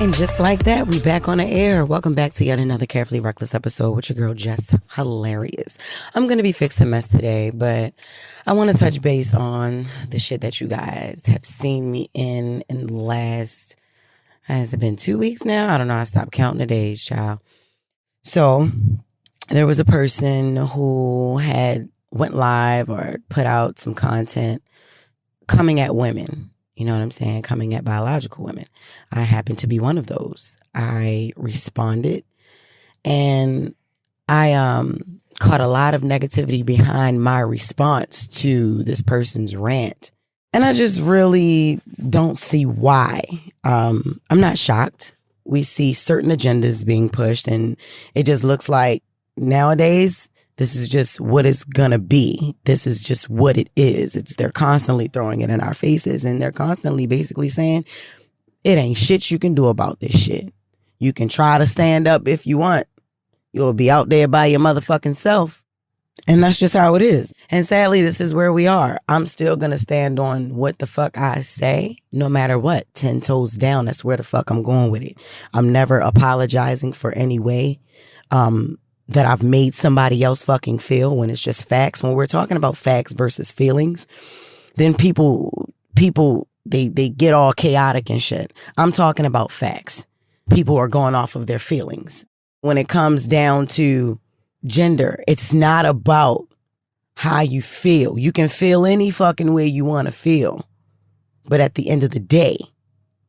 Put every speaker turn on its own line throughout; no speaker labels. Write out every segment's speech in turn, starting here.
And just like that, we back on the air. Welcome back to yet another Carefully Reckless episode with your girl, Jess. Hilarious. I'm going to be fixing mess today, but I want to touch base on the shit that you guys have seen me in the last, has it been 2 weeks now? I don't know. I stopped counting the days, child. So there was a person who had went live or put out some content coming at women. You know what I'm saying? Coming at biological women. I happen to be one of those. I responded and I caught a lot of negativity behind my response to this person's rant. And I just really don't see why. I'm not shocked. We see certain agendas being pushed and it just looks like nowadays this is just what it's gonna be. This is just what it is. They're constantly throwing it in our faces and they're constantly basically saying, it ain't shit you can do about this shit. You can try to stand up if you want. You'll be out there by your motherfucking self. And that's just how it is. And sadly, this is where we are. I'm still gonna stand on what the fuck I say, no matter what. 10 toes down, that's where the fuck I'm going with it. I'm never apologizing for any way that I've made somebody else fucking feel when it's just facts. When we're talking about facts versus feelings, then people, they get all chaotic and shit. I'm talking about facts. People are going off of their feelings. When it comes down to gender, it's not about how you feel. You can feel any fucking way you want to feel. But at the end of the day,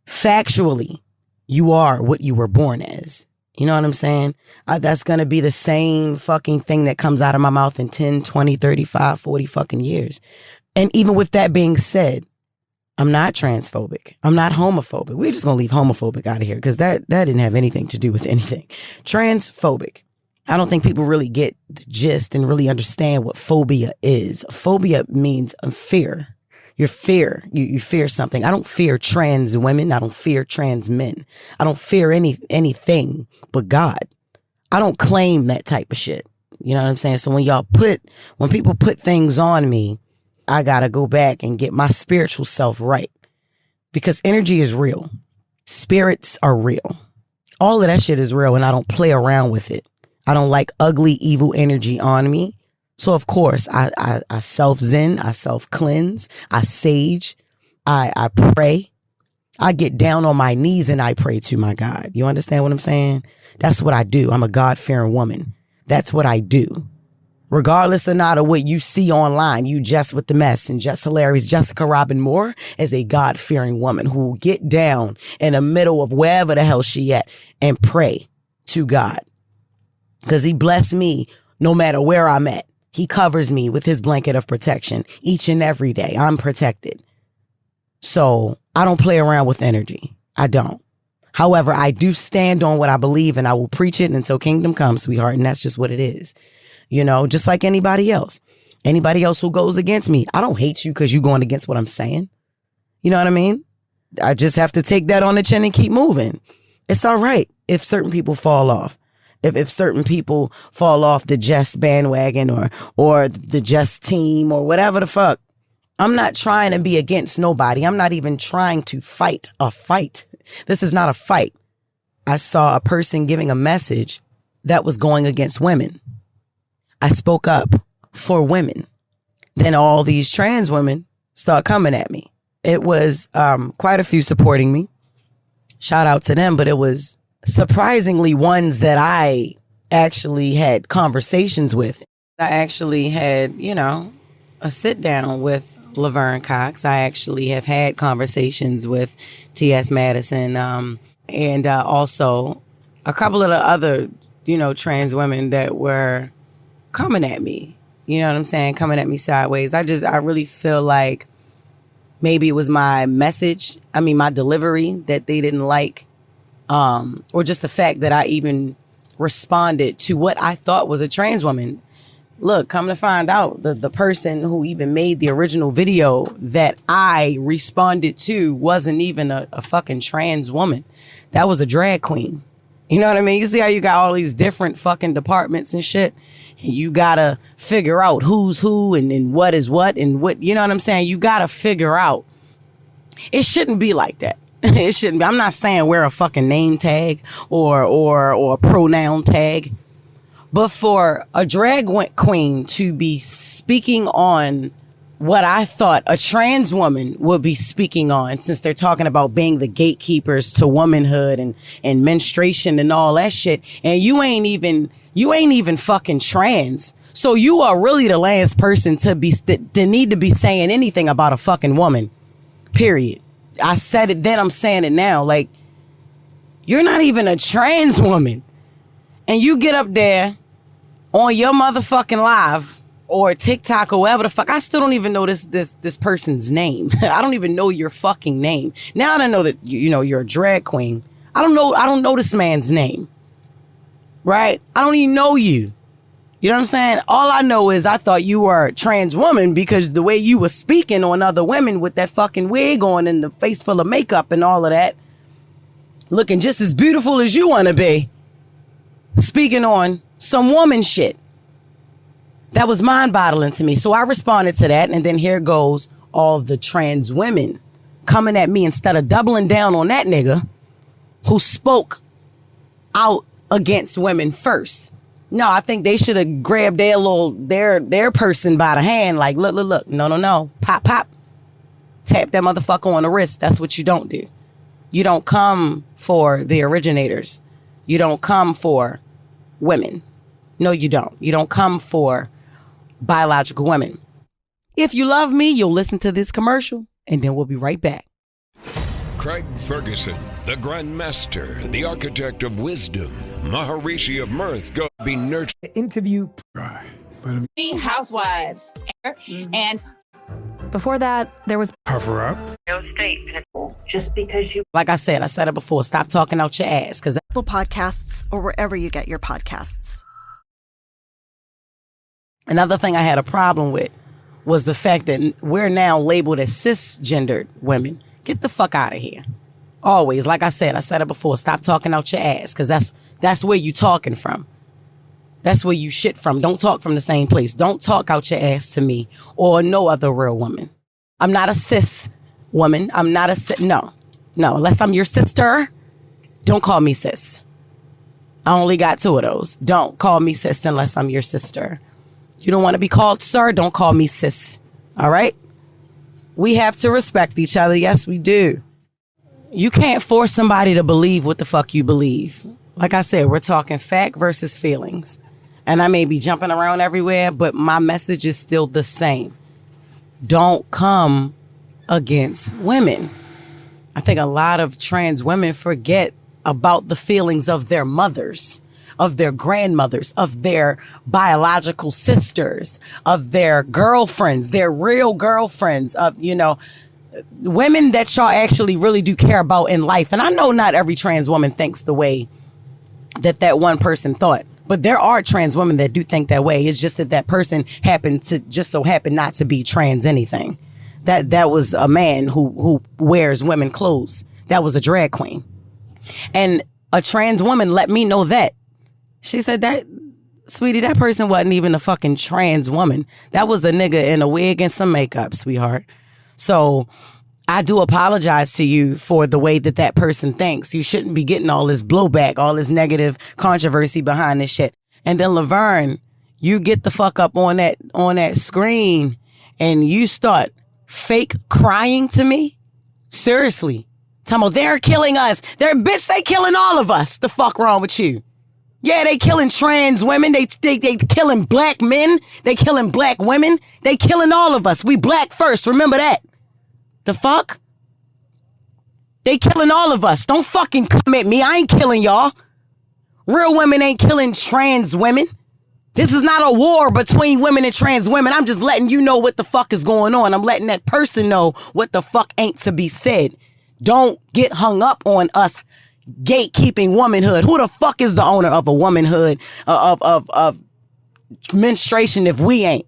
factually, you are what you were born as. You know what I'm saying? That's going to be the same fucking thing that comes out of my mouth in 10, 20, 35, 40 fucking years. And even with that being said, I'm not transphobic. I'm not homophobic. We're just going to leave homophobic out of here because that didn't have anything to do with anything. Transphobic. I don't think people really get the gist and really understand what phobia is. Phobia means fear. You fear something. I don't fear trans women. I don't fear trans men. I don't fear anything but God. I don't claim that type of shit. You know what I'm saying? So when people put things on me, I gotta go back and get my spiritual self right. Because energy is real. Spirits are real. All of that shit is real and I don't play around with it. I don't like ugly, evil energy on me. So, of course, I self-zen, I self-cleanse, I sage, I pray. I get down on my knees and I pray to my God. You understand what I'm saying? That's what I do. I'm a God-fearing woman. That's what I do. Regardless or not of what you see online, you Jess with the mess and Jess Hilarious, Jessica Robin Moore is a God-fearing woman who will get down in the middle of wherever the hell she at and pray to God. Because he blessed me no matter where I'm at. He covers me with his blanket of protection each and every day. I'm protected. So I don't play around with energy. I don't. However, I do stand on what I believe and I will preach it until kingdom comes, sweetheart. And that's just what it is. You know, just like anybody else. Anybody else who goes against me. I don't hate you because you're going against what I'm saying. You know what I mean? I just have to take that on the chin and keep moving. It's all right if certain people fall off. If certain people fall off the Jess bandwagon or the Jess team or whatever the fuck. I'm not trying to be against nobody. I'm not even trying to fight a fight. This is not a fight. I saw a person giving a message that was going against women. I spoke up for women. Then all these trans women start coming at me. It was quite a few supporting me. Shout out to them, but it was surprisingly ones that I actually had conversations with. I actually had, a sit down with Laverne Cox. I actually have had conversations with T.S. Madison and also a couple of the other, trans women that were coming at me. You know what I'm saying? Coming at me sideways. I really feel like maybe it was my message, my delivery that they didn't like. Or just the fact that I even responded to what I thought was a trans woman. Look, come to find out, the person who even made the original video that I responded to wasn't even a fucking trans woman. That was a drag queen. You know what I mean? You see how you got all these different fucking departments and shit? And you gotta figure out who's who and what is what and what, you know what I'm saying? You gotta figure out. It shouldn't be like that. It shouldn't be. I'm not saying wear a fucking name tag or a pronoun tag. But for a drag queen to be speaking on what I thought a trans woman would be speaking on, since they're talking about being the gatekeepers to womanhood and menstruation and all that shit, and you ain't even fucking trans. So you are really the last person to need to be saying anything about a fucking woman. Period. I said it then, I'm saying it now. Like, you're not even a trans woman. And you get up there on your motherfucking live or TikTok or whatever the fuck. I still don't even know this person's name. I don't even know your fucking name. Now that I know that you're a drag queen, I don't know this man's name. Right? I don't even know you. You know what I'm saying? All I know is I thought you were a trans woman because the way you were speaking on other women with that fucking wig on and the face full of makeup and all of that, looking just as beautiful as you want to be, speaking on some woman shit. That was mind-boggling to me. So I responded to that, and then here goes all the trans women coming at me instead of doubling down on that nigga who spoke out against women first. No, I think they should have grabbed their person by the hand, like, look, no, pop, tap that motherfucker on the wrist. That's what you don't do. You don't come for the originators. You don't come for women. No, you don't. You don't come for biological women. If you love me, you'll listen to this commercial, and then we'll be right back.
Craig Ferguson, the Grand Master, the Architect of Wisdom, Maharishi of Mirth, go be nurtured.
Interview.
Housewives. And
before that, there was
Cover Up.
just because you.
Like I said it before, stop talking out your ass, because
Apple Podcasts or wherever you get your podcasts.
another thing I had a problem with was the fact that we're now labeled as cisgendered women. Get the fuck out of here. Always, like I said it before, stop talking out your ass, because that's where you talking from. That's where you shit from. Don't talk from the same place. Don't talk out your ass to me or no other real woman. I'm not a cis woman. I'm not a cis. No. Unless I'm your sister, don't call me cis. I only got 2 of those. Don't call me cis unless I'm your sister. You don't want to be called sir? Don't call me sis. All right? We have to respect each other. Yes, we do. You can't force somebody to believe what the fuck you believe. Like I said, we're talking fact versus feelings. And I may be jumping around everywhere, but my message is still the same. Don't come against women. I think a lot of trans women forget about the feelings of their mothers, of their grandmothers, of their biological sisters, of their girlfriends, their real girlfriends, of, women that y'all actually really do care about in life. And I know not every trans woman thinks the way that one person thought, but there are trans women that do think that way. It's just that person happened not to be trans anything. That was a man who wears women clothes. That was a drag queen. And a trans woman let me know that. She said that, sweetie, that person wasn't even a fucking trans woman. That was a nigga in a wig and some makeup, sweetheart. So I do apologize to you for the way that person thinks. You shouldn't be getting all this blowback, all this negative controversy behind this shit. And then Laverne, you get the fuck up on that screen and you start fake crying to me. Seriously. Tell me, they're killing us. They killing all of us. The fuck wrong with you? Yeah, they killing trans women. They killing black men. They killing black women. They killing all of us. We black first. Remember that. The fuck? They killing all of us. Don't fucking come at me. I ain't killing y'all. Real women ain't killing trans women. This is not a war between women and trans women. I'm just letting you know what the fuck is going on. I'm letting that person know what the fuck ain't to be said. Don't get hung up on us gatekeeping womanhood. Who the fuck is the owner of a womanhood, of menstruation, if we ain't?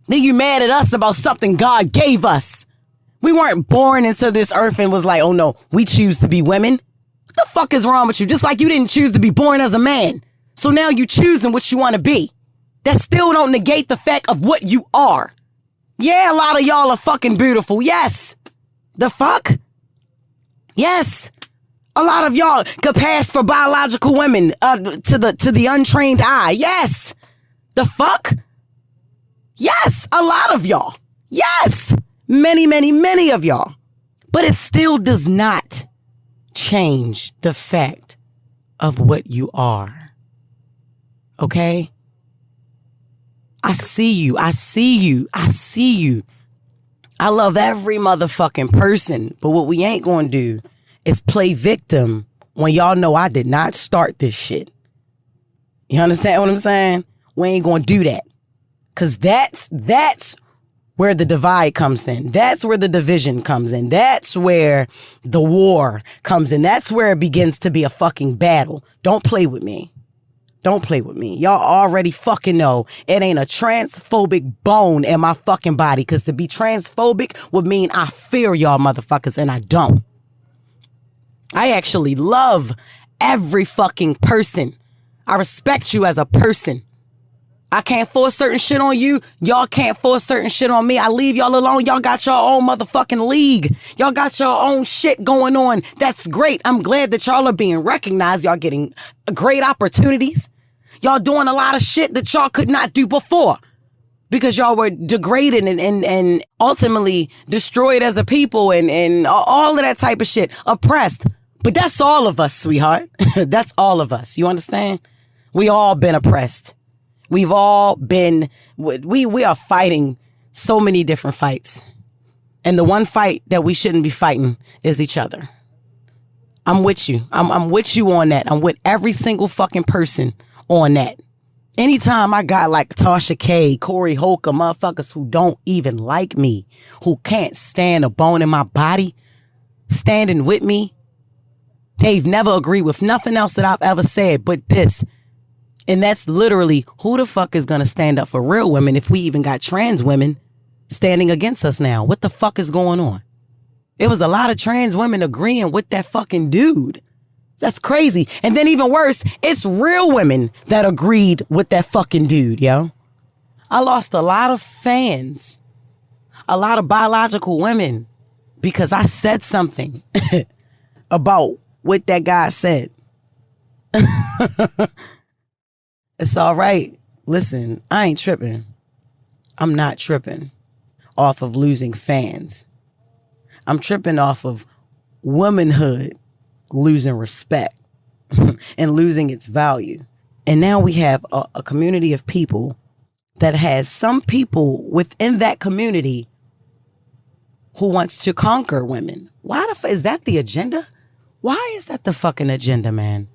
Then you mad at us about something God gave us. We weren't born into this earth and was like, oh no, we choose to be women. What the fuck is wrong with you? Just like you didn't choose to be born as a man. So now you choosing what you want to be. That still don't negate the fact of what you are. Yeah, a lot of y'all are fucking beautiful. Yes. The fuck? Yes. A lot of y'all could pass for biological women to the untrained eye. Yes. The fuck? Yes. A lot of y'all. Yes. Many, many, many of y'all. But it still does not change the fact of what you are. Okay? I see you. I see you. I see you. I love every motherfucking person. But what we ain't gonna do is play victim when y'all know I did not start this shit. You understand what I'm saying? We ain't gonna do that. Cause that's where the divide comes in. That's where the division comes in. That's where the war comes in. That's where it begins to be a fucking battle. Don't play with me. Don't play with me. Y'all already fucking know it ain't a transphobic bone in my fucking body. Cause to be transphobic would mean I fear y'all motherfuckers, and I don't. I actually love every fucking person. I respect you as a person. I can't force certain shit on you. Y'all can't force certain shit on me. I leave y'all alone. Y'all got your own motherfucking league. Y'all got your own shit going on. That's great. I'm glad that y'all are being recognized. Y'all getting great opportunities. Y'all doing a lot of shit that y'all could not do before because y'all were degraded and ultimately destroyed as a people and all of that type of shit. Oppressed. But that's all of us, sweetheart. That's all of us. You understand? We all been oppressed. We've all been, we are fighting so many different fights. And the one fight that we shouldn't be fighting is each other. I'm with you. I'm with you on that. I'm with every single fucking person on that. Anytime I got like Tasha K, Corey Holcomb, motherfuckers who don't even like me, who can't stand a bone in my body, standing with me, they've never agreed with nothing else that I've ever said but this. And that's literally, who the fuck is going to stand up for real women if we even got trans women standing against us now? What the fuck is going on? It was a lot of trans women agreeing with that fucking dude. That's crazy. And then even worse, it's real women that agreed with that fucking dude, yo. I lost a lot of fans, a lot of biological women, because I said something about what that guy said. It's all right. Listen, I ain't tripping. I'm not tripping off of losing fans. I'm tripping off of womanhood losing respect and losing its value. And now we have a community of people that has some people within that community who wants to conquer women. Why the fuck is that the agenda? Why is that the fucking agenda, man?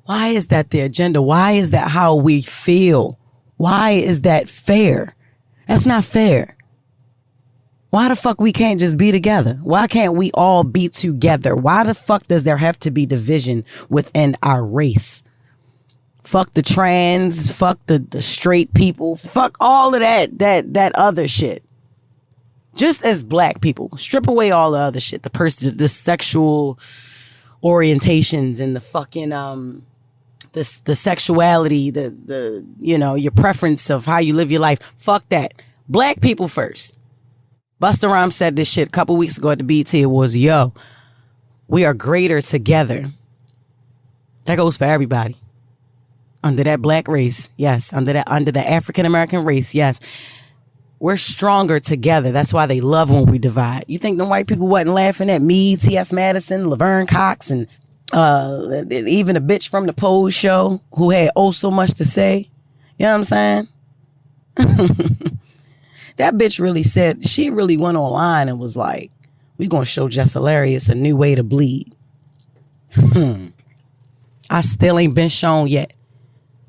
Why is that the agenda? Why is that how we feel? Why is that fair? That's not fair. Why the fuck we can't just be together? Why can't we all be together? Why the fuck does there have to be division within our race? Fuck the trans, fuck the straight people, fuck all of that other shit. Just as black people, strip away all the other shit, the sexual orientations and the fucking the sexuality, the you know, your preference of how you live your life. Fuck that. Black people first. Busta Rhymes said this shit a couple weeks ago at the BET Awards. Yo, we are greater together. That goes for everybody. Under that black race, yes. Under the African American race, yes. We're stronger together. That's why they love when we divide. You think the white people wasn't laughing at me, T.S. Madison, Laverne Cox, and even a bitch from the Pose show who had oh so much to say? You know what I'm saying? That bitch really said, she really went online and was like, we gonna show Jess Hilarious a new way to bleed. I still ain't been shown yet.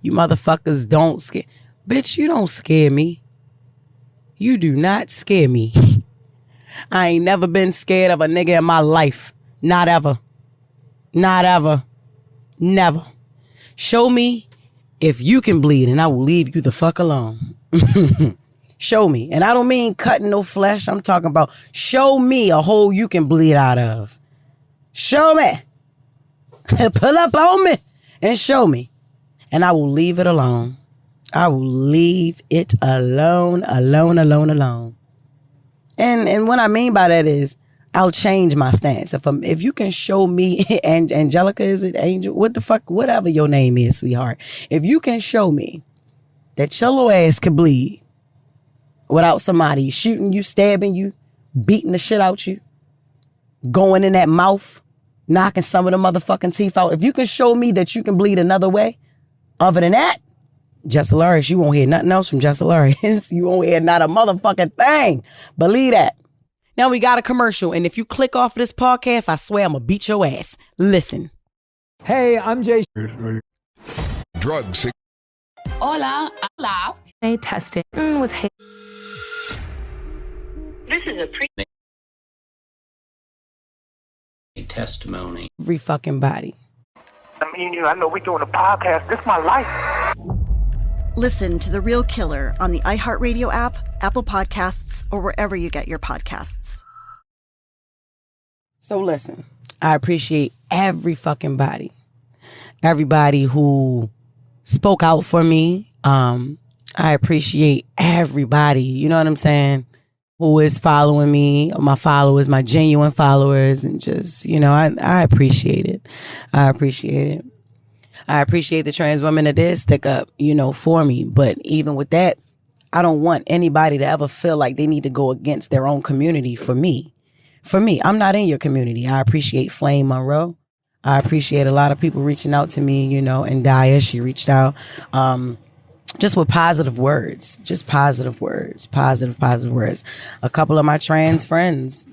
You motherfuckers don't scare. Bitch, you don't scare me. You do not scare me. I ain't never been scared of a nigga in my life. Not ever. Not ever. Never. Show me if you can bleed and I will leave you the fuck alone. Show me. And I don't mean cutting no flesh. I'm talking about show me a hole you can bleed out of. Show me. Pull up on me and show me. And I will leave it alone. I will leave it alone, alone, alone, alone. And what I mean by that is I'll change my stance. If you can show me, and Angelica, is it Angel? What the fuck? Whatever your name is, sweetheart. If you can show me that your little ass could bleed without somebody shooting you, stabbing you, beating the shit out you, going in that mouth, knocking some of the motherfucking teeth out. If you can show me that you can bleed another way, other than that, Jess Hilarious, you won't hear nothing else from Jess Hilarious. You won't hear not a motherfucking thing. Believe that. Now we got a commercial, and if you click off of this podcast, I swear I'm gonna beat your ass. Listen.
Hey, I'm Jay.
Drugs.
Hola, hola.
They tested was hate.
This is a
testimony.
Every fucking body.
I know we're doing a podcast. This is my life.
Listen to The Real Killer on the iHeartRadio app, Apple Podcasts, or wherever you get your podcasts.
So listen, I appreciate every fucking body. Everybody who spoke out for me. I appreciate everybody, you know what I'm saying, who is following me, my followers, my genuine followers, and just, I appreciate it. I appreciate it. I appreciate the trans women that did stick up, for me. But even with that, I don't want anybody to ever feel like they need to go against their own community for me. For me, I'm not in your community. I appreciate Flame Monroe. I appreciate a lot of people reaching out to me, and Daya, she reached out. Just with positive words, positive words. A couple of my trans friends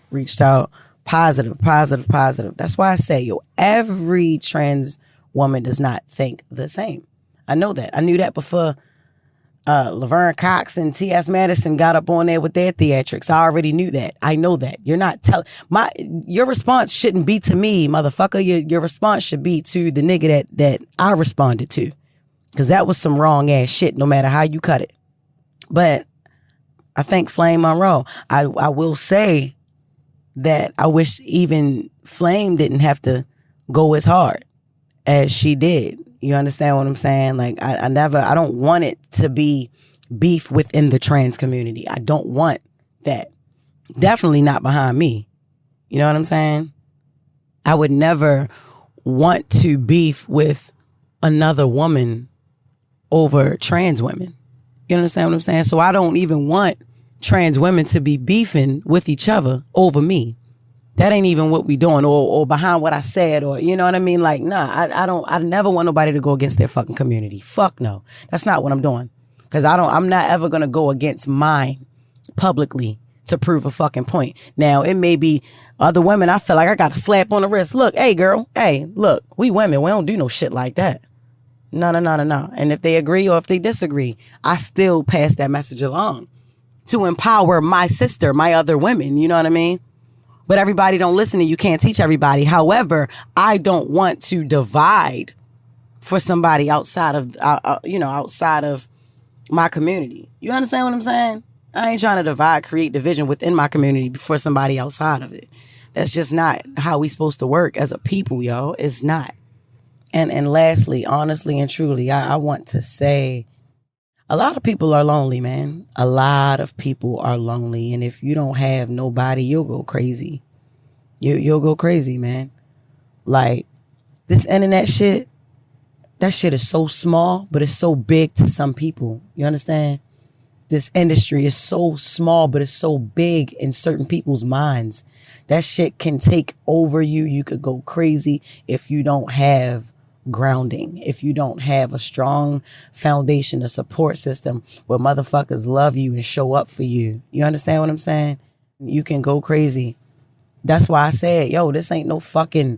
reached out, positive. That's why I say, every trans woman does not think the same. I know that. I knew that before Laverne Cox and T.S. Madison got up on there with their theatrics. I already knew that. I know that. You're not your response shouldn't be to me, motherfucker. Your response should be to the nigga that I responded to. Because that was some wrong ass shit, no matter how you cut it. But I think Flame Monroe, I will say that I wish even Flame didn't have to go as hard as she did. You understand what I'm saying? I don't want it to be beef within the trans community. I don't want that. Definitely not behind me. You know what I'm saying? I would never want to beef with another woman over trans women. You understand what I'm saying? So I don't even want trans women to be beefing with each other over me. That ain't even what we doing, or behind what I said, or you know what I mean? I never want nobody to go against their fucking community. Fuck no. That's not what I'm doing. Cause I'm not ever gonna go against mine publicly to prove a fucking point. Now it may be other women I feel like I got a slap on the wrist. Look, hey girl, hey, look, we women, we don't do no shit like that. No. And if they agree or if they disagree, I still pass that message along to empower my sister, my other women. You know what I mean? But everybody don't listen and you can't teach everybody. However, I don't want to divide for somebody outside of, outside of my community. You understand what I'm saying? I ain't trying to create division within my community for somebody outside of it. That's just not how we supposed to work as a people, yo. It's not. And lastly, honestly and truly, I want to say a lot of people are lonely, man. A lot of people are lonely. And if you don't have nobody, you'll go crazy. You'll go crazy, man. This internet shit, that shit is so small, but it's so big to some people. You understand? This industry is so small, but it's so big in certain people's minds. That shit can take over you. You could go crazy if you don't have grounding, if you don't have a strong foundation, a support system where motherfuckers love you and show up for you. You understand what I'm saying? You can go crazy. That's why I said, this ain't no fucking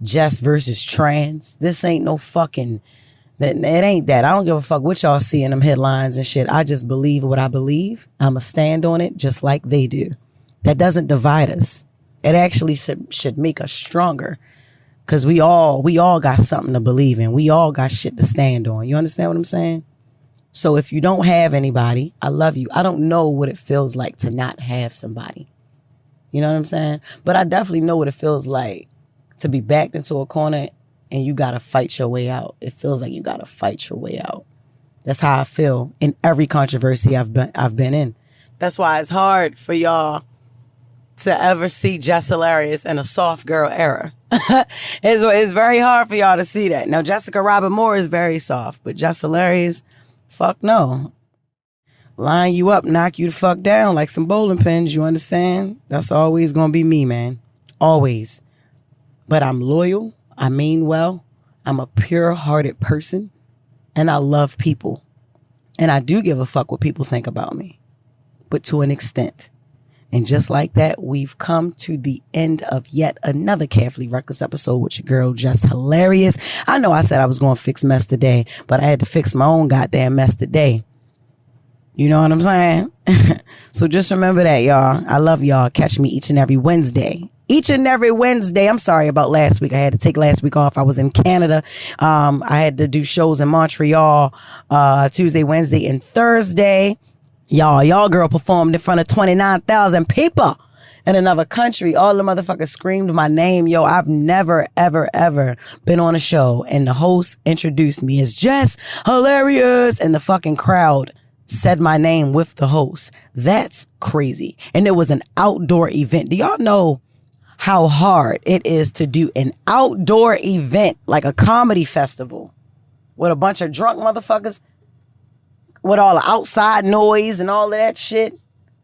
Jess versus trans. This ain't no fucking, it ain't that. I don't give a fuck what y'all see in them headlines and shit. I just believe what I believe. I'ma stand on it just like they do. That doesn't divide us. It actually should make us stronger. Cause we all got something to believe in. We all got shit to stand on. You understand what I'm saying? So if you don't have anybody, I love you. I don't know what it feels like to not have somebody. You know what I'm saying? But I definitely know what it feels like to be backed into a corner and you gotta fight your way out. It feels like you gotta fight your way out. That's how I feel in every controversy I've been in. That's why it's hard for y'all to ever see Jess Hilarious in a soft girl era. It's very hard for y'all to see that. Now, Jessica Robert Moore is very soft, but Jess Hilarious, fuck no. Line you up, knock you the fuck down like some bowling pins, you understand? That's always gonna be me, man. Always. But I'm loyal, I mean well, I'm a pure-hearted person, and I love people. And I do give a fuck what people think about me, but to an extent. And just like that, we've come to the end of yet another Carefully Reckless episode with your girl, Jess Hilarious. I know I said I was going to fix mess today, but I had to fix my own goddamn mess today. You know what I'm saying? So just remember that, y'all. I love y'all. Catch me each and every Wednesday. Each and every Wednesday. I'm sorry about last week. I had to take last week off. I was in Canada. I had to do shows in Montreal Tuesday, Wednesday, and Thursday. Y'all girl performed in front of 29,000 people in another country. All the motherfuckers screamed my name. Yo, I've never, ever, ever been on a show and the host introduced me as Jess Hilarious and the fucking crowd said my name with the host. That's crazy. And it was an outdoor event. Do y'all know how hard it is to do an outdoor event like a comedy festival with a bunch of drunk motherfuckers? With all the outside noise and all of that shit.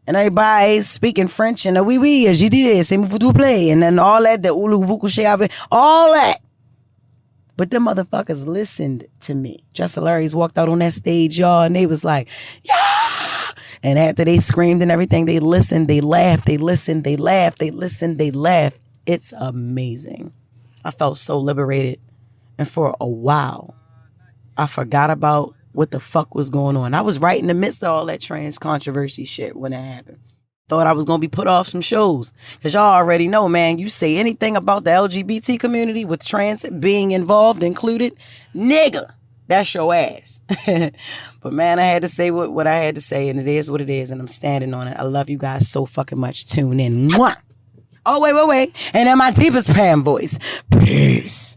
And everybody's speaking French and oui, oui, je dis, c'est me foutu play. And then all that, the ulu vuku shit, all that. But them motherfuckers listened to me. Jess Hilarious walked out on that stage, y'all, and they was like, yeah! And after they screamed and everything, they listened, they laughed, they listened, they laughed, they listened, they laughed. It's amazing. I felt so liberated. And for a while, I forgot about what the fuck was going on. I was right in the midst of all that trans controversy shit when it happened. Thought I was going to be put off some shows. Because y'all already know, man, you say anything about the LGBT community with trans being involved, included, nigga, that's your ass. But man, I had to say what I had to say, and it is what it is, and I'm standing on it. I love you guys so fucking much. Tune in. Mwah! Oh, wait. And in my deepest fan voice, peace.